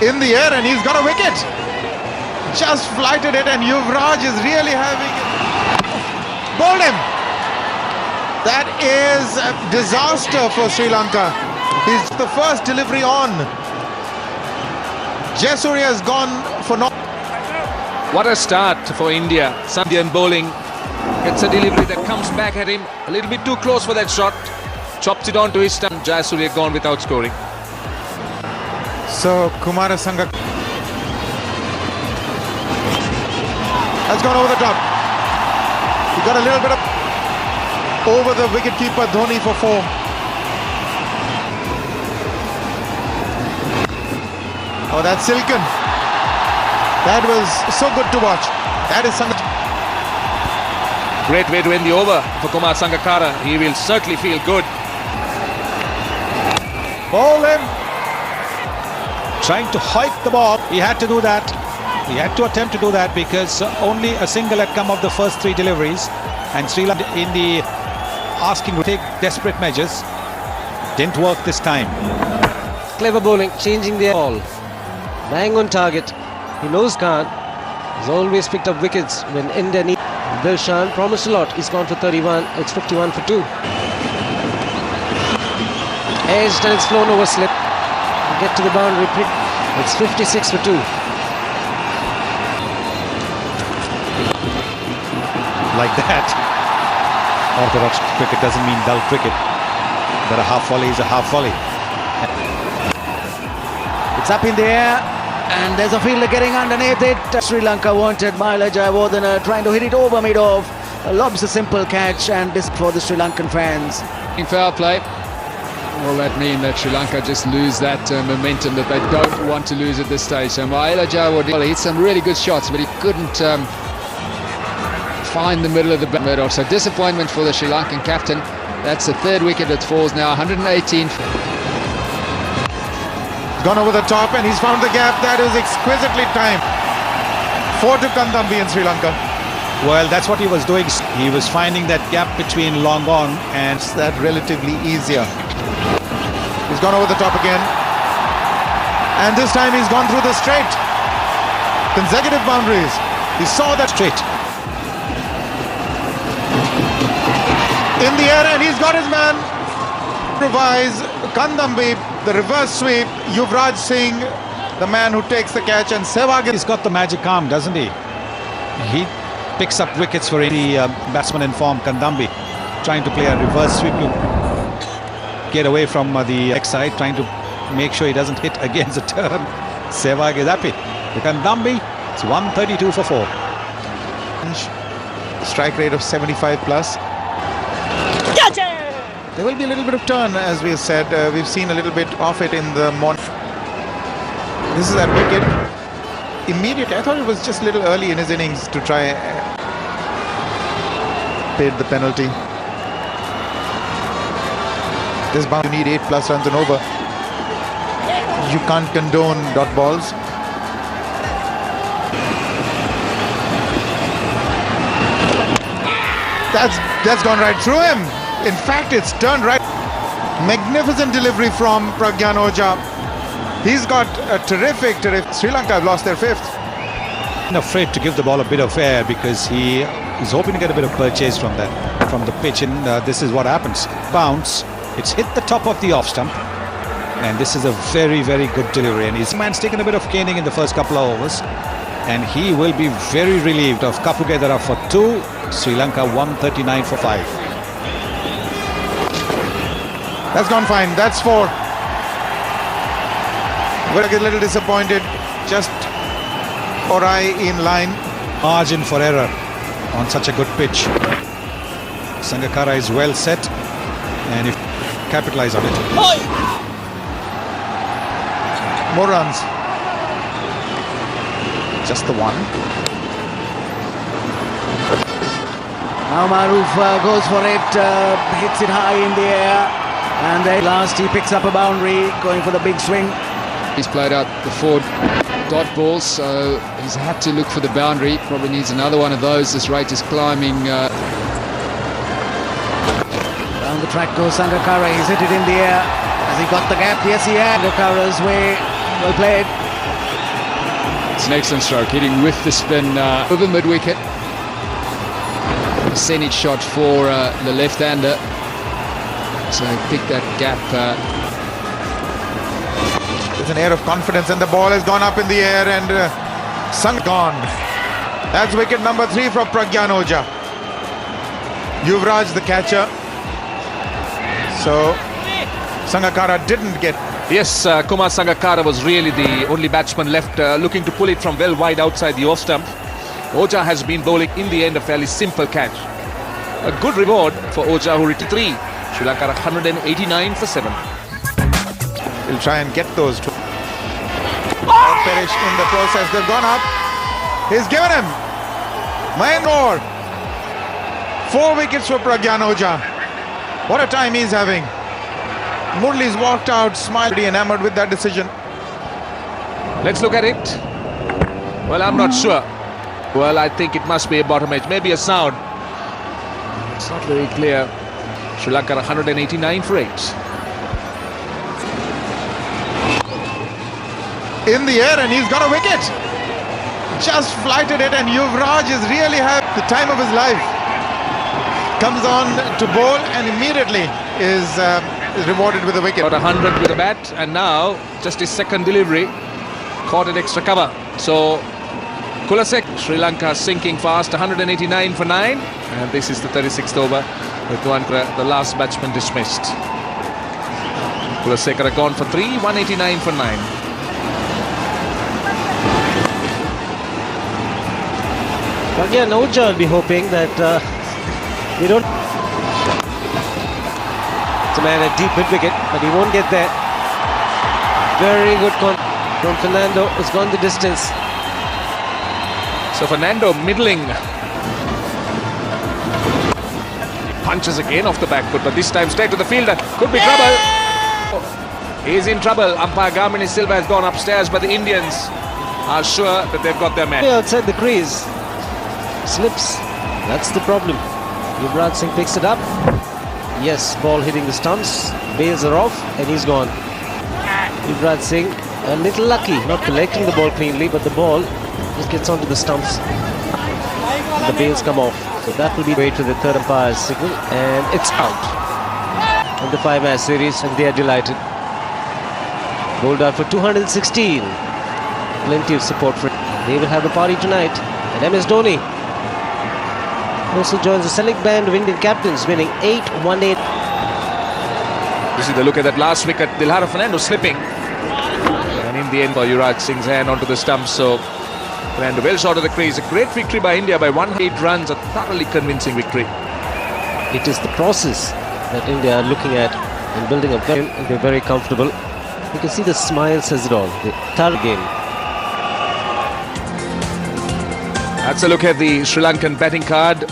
in the air and he's got a wicket. Just flighted it, and Yuvraj is really having it. Bowled him. That is a disaster for Sri Lanka. He's the first delivery on. Jayasuriya has gone for not. What a start for India. Indian bowling gets a delivery that comes back at him. A little bit too close for that shot. Chops it onto his stump. Jayasuriya gone without scoring. So Kumara Sanga has gone over the top. He got a little bit of over the wicketkeeper Dhoni for 4. Oh, that's silken. That was so good to watch. That is Sanga. Great way to end the over for Kumar Sangakkara. He will certainly feel good. Bowl him. Trying to hike the ball. He had to do that. He had to attempt to do that because only a single had come of the first 3 deliveries, and Sri Lanka in the asking to take desperate measures. Didn't work this time. Clever bowling, changing the ball. Bang on target. He knows Khan. He's always picked up wickets when India needs. Dilshan promised a lot. He's gone for 31. It's 51 for 2. Edged and it's flown over slip. Get to the boundary pick. It's 56 for 2. Like that. Orthodox cricket doesn't mean dull cricket. But a half volley is a half volley. It's up in the air, and there's a fielder getting underneath it. Sri Lanka wanted Mahela Jayawardene trying to hit it over mid-off. Lobs a simple catch, and this for the Sri Lankan fans. In foul play, will that mean that Sri Lanka just lose that momentum that they don't want to lose at this stage? So Mahela Jayawardene hit some really good shots, but he couldn't find the middle of the middle. So disappointment for the Sri Lankan captain. That's the 3rd wicket that falls now. 118. Gone over the top and he's found the gap. That is exquisitely timed. 4 to Kandambi in Sri Lanka. Well, that's what he was doing. He was finding that gap between long on and That relatively easier. He's gone over the top again. And this time he's gone through the straight. Consecutive boundaries. He saw that straight. In the air, and he's got his man. Improvise Kandambi, the reverse sweep. Yuvraj Singh, the man who takes the catch, and Sehwag. he's got the magic arm, doesn't he? He picks up wickets for any batsman in form. Kandambi trying to play a reverse sweep to get away from the X side, trying to make sure he doesn't hit against the turn. Sehwag is happy. The Kandambi, it's 132 for 4. Strike rate of 75 plus. There will be a little bit of turn, as we have said. We've seen a little bit of it in the morning. This is that wicket. Immediately, I thought it was just a little early in his innings to try paid the penalty. This bound, you need 8 plus runs and over. You can't condone dot balls. That's gone right through him. In fact, it's turned right. Magnificent delivery from Pragyan Ojha. He's got a terrific. Sri Lanka have lost their 5th. Afraid to give the ball a bit of air because he is hoping to get a bit of purchase from the pitch, and this is what happens. Bounce. It's hit the top of the off stump, and this is a very, very good delivery. And his man's taken a bit of caning in the first couple of overs, and he will be very relieved of Kapugedara for 2. Sri Lanka 139 for 5. That's gone fine. That's 4. We're a little disappointed. Just Orai in line. Margin for error on such a good pitch. Sangakkara is well set, and if capitalize on it. More runs. Just the 1. Now Maroof goes for it, hits it high in the air, and then last he picks up a boundary, going for the big swing. He's played out the 4 dot balls, so he's had to look for the boundary. Probably needs another one of those. This rate is climbing. Down the track goes Sangakkara. He's hit it in the air. Has he got the gap? Yes, he had. Sangakkara's way. Well played. It's an excellent stroke, hitting with the spin over mid-wicket. Percentage shot for the left-hander. So pick that gap. There's an air of confidence and the ball has gone up in the air and gone. That's wicket number 3 for Pragyan Ojha. Yuvraj the catcher. So Sangakkara didn't get. Yes, Kumar Sangakkara was really the only batsman left looking to pull it from well wide outside the off stump. Ojha has been bowling in the end a fairly simple catch. A good reward for Ojha, who hit 3. Sri Lanka 189 for 7. He'll try and get those two. Perish in the process. They've gone up. He's given him. Mahendra. 4 wickets for Pragyan Ojha. What a time he's having. Murali's walked out, smiled, enamored with that decision. Let's look at it. Well, I'm not sure. Well, I think it must be a bottom edge, maybe a sound. It's not very clear. Sri Lanka 189 for 8. In the air, and he's got a wicket. Just flighted it, and Yuvraj is really having the time of his life. Comes on to bowl and immediately is rewarded with a wicket. Got 100 with a bat, and now just his second delivery caught an extra cover. So Kulasek, Sri Lanka sinking fast, 189 for 9, and this is the 36th over with the last batsman dismissed. Kulasek gone for 3, 189 for 9. Pragyan Ojha will be hoping that they don't. It's a man at deep mid-wicket, but he won't get there. Very good from Fernando. It's gone the distance. So Fernando middling. Punches again off the back foot, but this time straight to the fielder. Could be trouble. He's in trouble. Umpire Gamini Silva has gone upstairs, but the Indians are sure that they've got their man. Outside the crease. Slips. That's the problem. Yuvraj Singh picks it up. Yes, ball hitting the stumps. Bails are off and he's gone. Yuvraj Singh a little lucky, not collecting the ball cleanly, but the ball just gets onto the stumps. And the bails come off. So that will be way to the third umpire's signal, and it's out. In the 5-match series, and they are delighted. Bowled out for 216. Plenty of support for it. They will have a party tonight. And MS Dhoni also joins the select band of Indian captains, winning 8-1-8. You see the look at that last wicket. Dilhara Fernando slipping. And in the end, Yuvraj Singh's hand onto the stump. So Fernando well short of the crease. A great victory by India by 108 runs. A thoroughly convincing victory. It is the process that India are looking at and building a very, they're very comfortable. You can see the smile says it all. The third game. That's a look at the Sri Lankan batting card.